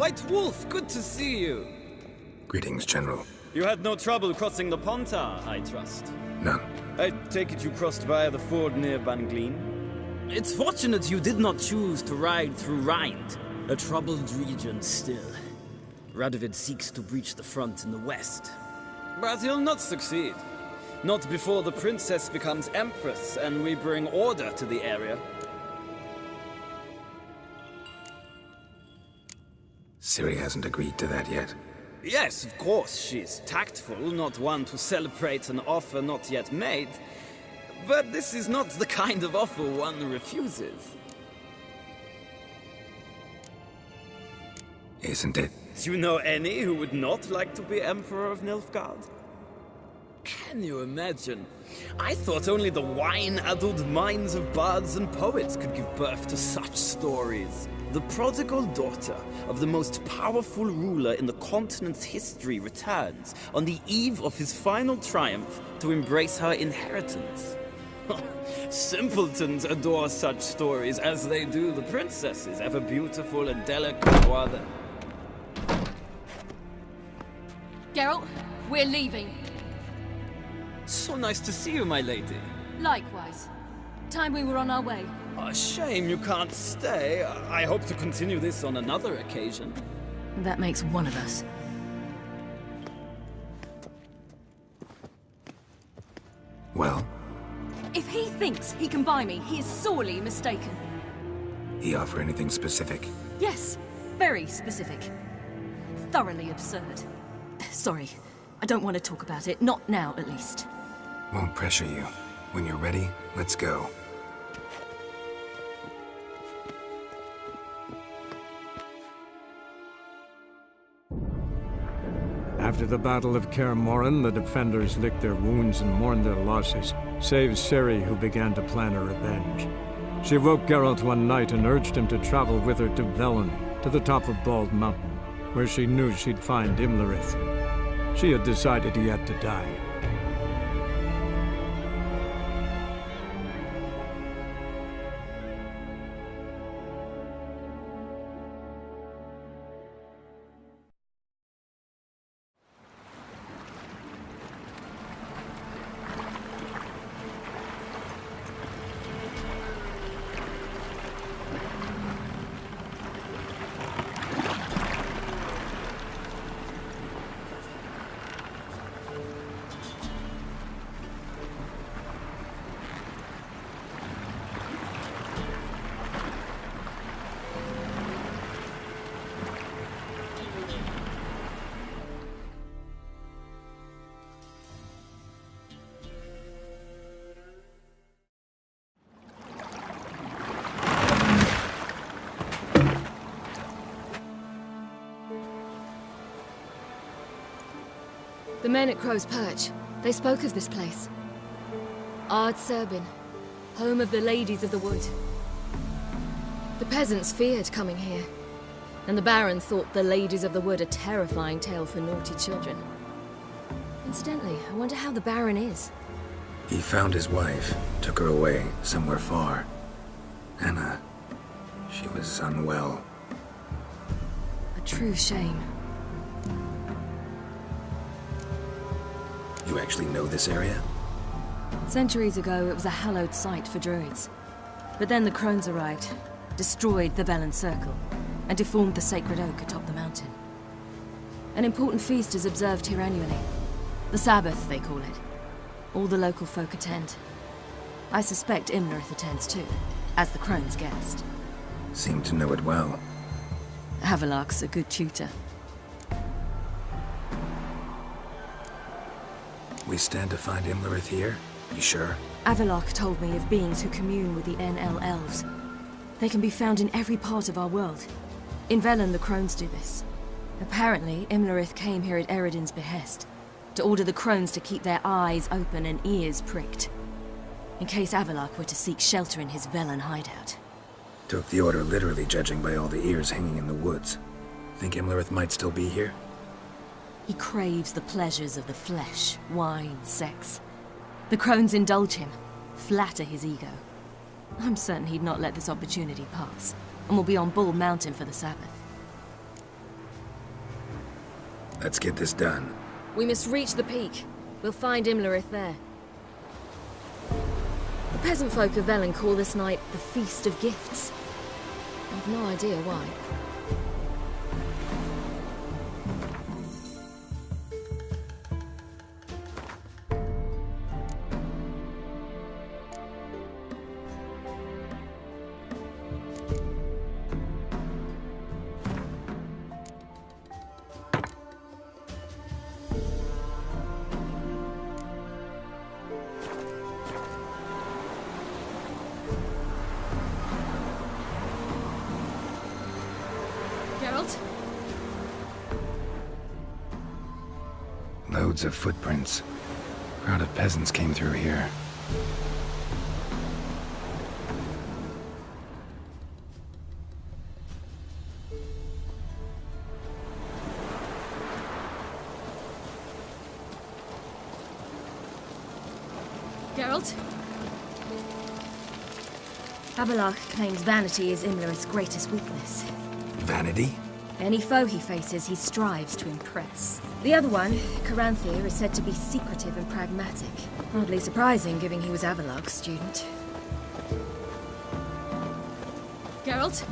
White Wolf, good to see you. Greetings, General. You had no trouble crossing the Pontar, I trust. None. I take it you crossed via the ford near Bangleen? It's fortunate you did not choose to ride through Rind, a troubled region still. Radovid seeks to breach the front in the west. But he'll not succeed. Not before the princess becomes empress and we bring order to the area. Ciri hasn't agreed to that yet. Yes, of course, she's tactful, not one to celebrate an offer not yet made. But this is not the kind of offer one refuses. Isn't it? Do you know any who would not like to be Emperor of Nilfgaard? Can you imagine? I thought only the wine-addled minds of bards and poets could give birth to such stories. The prodigal daughter of the most powerful ruler in the continent's history returns on the eve of his final triumph to embrace her inheritance. Simpletons adore such stories as they do the princesses, ever beautiful and delicate while they... Geralt, we're leaving. So nice to see you, my lady. Likewise. Time we were on our way. A shame you can't stay. I hope to continue this on another occasion. That makes one of us. Well? If he thinks he can buy me, he is sorely mistaken. He offer anything specific? Yes, very specific. Thoroughly absurd. Sorry, I don't want to talk about it. Not now, at least. Won't pressure you. When you're ready, let's go. After the Battle of Kaer Morhen, the defenders licked their wounds and mourned their losses, save Ciri, who began to plan her revenge. She woke Geralt one night and urged him to travel with her to Velen, to the top of Bald Mountain, where she knew she'd find Imlerith. She had decided he had to die. The men at Crow's Perch, they spoke of this place. Ard Serbin, home of the Ladies of the Wood. The peasants feared coming here, and the Baron thought the Ladies of the Wood a terrifying tale for naughty children. Incidentally, I wonder how the Baron is. He found his wife, took her away, somewhere far. Anna, she was unwell. A true shame. You actually know this area? Centuries ago, it was a hallowed site for druids. But then the crones arrived, destroyed the Velen Circle, and deformed the sacred oak atop the mountain. An important feast is observed here annually. The Sabbath, they call it. All the local folk attend. I suspect Imlerith attends too, as the crone's guest. Seem to know it well. Havelark's a good tutor. We stand to find Imlerith here? You sure? Avilark told me of beings who commune with the NL elves. They can be found in every part of our world. In Velen, the crones do this. Apparently, Imlerith came here at Eredin's behest, to order the crones to keep their eyes open and ears pricked, in case Avilark were to seek shelter in his Velen hideout. Took the order literally, judging by all the ears hanging in the woods. Think Imlerith might still be here? He craves the pleasures of the flesh, wine, sex. The crones indulge him, flatter his ego. I'm certain he'd not let this opportunity pass, and will be on Bull Mountain for the Sabbath. Let's get this done. We must reach the peak. We'll find Imlerith there. The peasant folk of Velen call this night the Feast of Gifts. I've no idea why. Geralt? Loads of footprints. Crowd of peasants came through here. Geralt? Avallac'h claims vanity is Imlerith's greatest weakness. Vanity? Any foe he faces, he strives to impress. The other one, Caranthir, is said to be secretive and pragmatic. Hardly surprising, given he was Avallac'h's student. Geralt?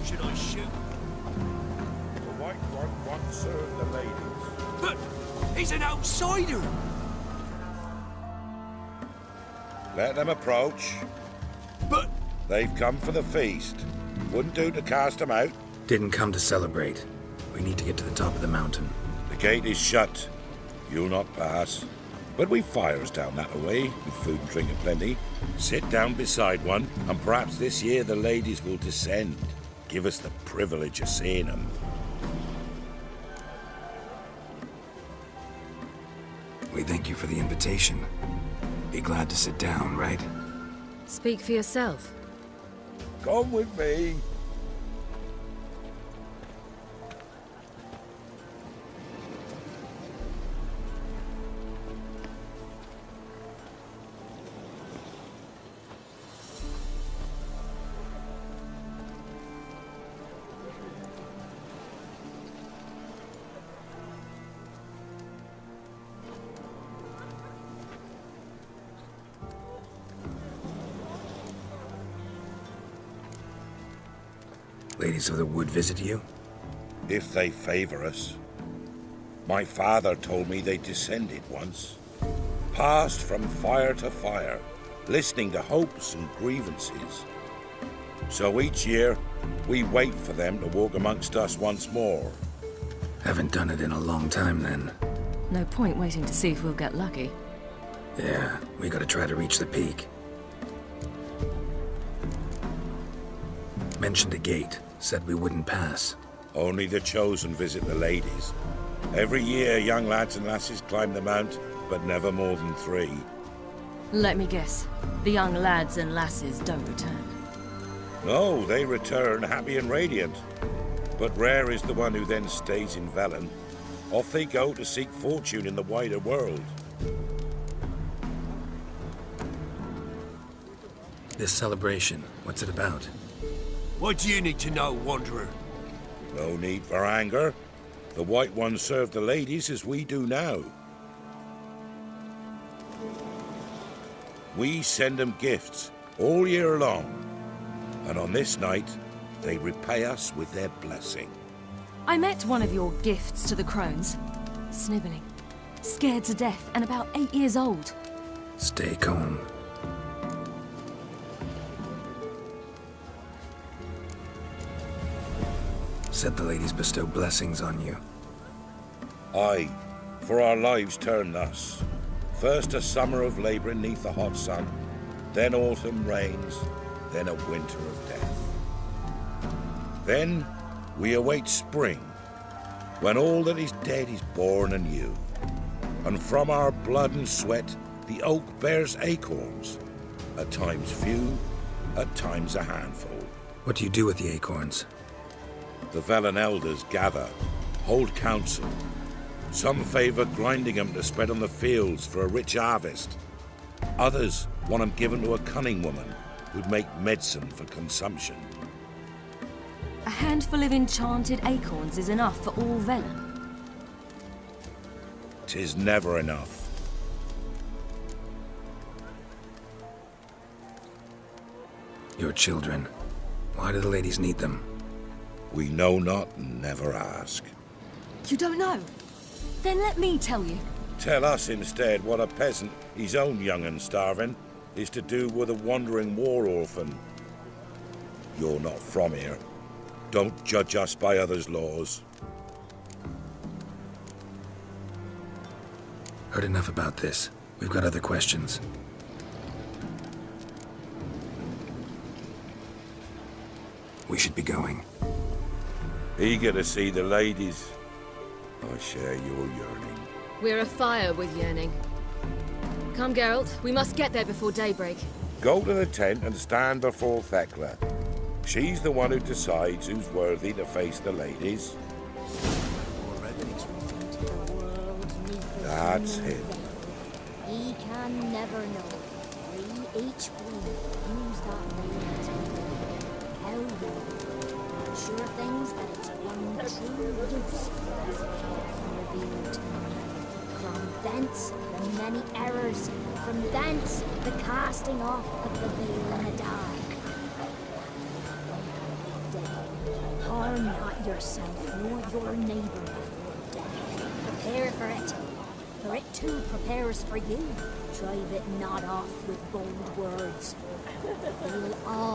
Should I shoot? The White One once served the ladies. But he's an outsider! Let them approach. But They've come for the feast. Wouldn't do to cast them out. Didn't come to celebrate. We need to get to the top of the mountain. The gate is shut. You'll not pass. But we've fires down that way, with food and drink aplenty. Sit down beside one, and perhaps this year the ladies will descend. Give us the privilege of seeing them. We thank you for the invitation. Be glad to sit down, right? Speak for yourself. Come with me. Ladies of the Wood visit you? If they favor us. My father told me they descended once. Passed from fire to fire, listening to hopes and grievances. So each year, we wait for them to walk amongst us once more. Haven't done it in a long time then. No point waiting to see if we'll get lucky. Yeah, we gotta try to reach the peak. Mentioned a gate, said we wouldn't pass. Only the chosen visit the ladies. Every year, young lads and lasses climb the mount, but never more than 3. Let me guess. The young lads and lasses don't return. No, they return happy and radiant. But rare is the one who then stays in Velen. Off they go to seek fortune in the wider world. This celebration, what's it about? what do you need to know, Wanderer? No need for anger. The White Ones serve the ladies as we do now. We send them gifts all year long. And on this night, they repay us with their blessing. I met one of your gifts to the crones. Sniveling. Scared to death and about 8 years old. Stay calm. Said the ladies bestow blessings on you. Aye, for our lives turn thus. First a summer of labouring neath the hot sun, then autumn rains, then a winter of death. Then we await spring, when all that is dead is born anew. And from our blood and sweat, the oak bears acorns, at times few, at times a handful. What do you do with the acorns? The Velen elders gather, hold council. Some favour grinding them to spread on the fields for a rich harvest. Others want them given to a cunning woman who'd make medicine for consumption. A handful of enchanted acorns is enough for all Velen. 'Tis never enough. Your children. Why do the ladies need them? We know not and never ask. You don't know? Then let me tell you. Tell us instead what a peasant, his own young and starving, is to do with a wandering war orphan. You're not from here. Don't judge us by others' laws. Heard enough about this. We've got other questions. We should be going. Eager to see the ladies. I share your yearning. We're afire with yearning. Come, Geralt. We must get there before daybreak. Go to the tent and stand before Thekla. She's the one who decides who's worthy to face the ladies. That's him. He can never know. We each one use that name as we go. How well. Sure things that it's one true use as it can revealed. From thence, the many errors. From thence, the casting off of the veil in the dark. Harm not yourself nor your neighbor before death. Prepare for it. For it too prepares for you. Drive it not off with bold words. We'll all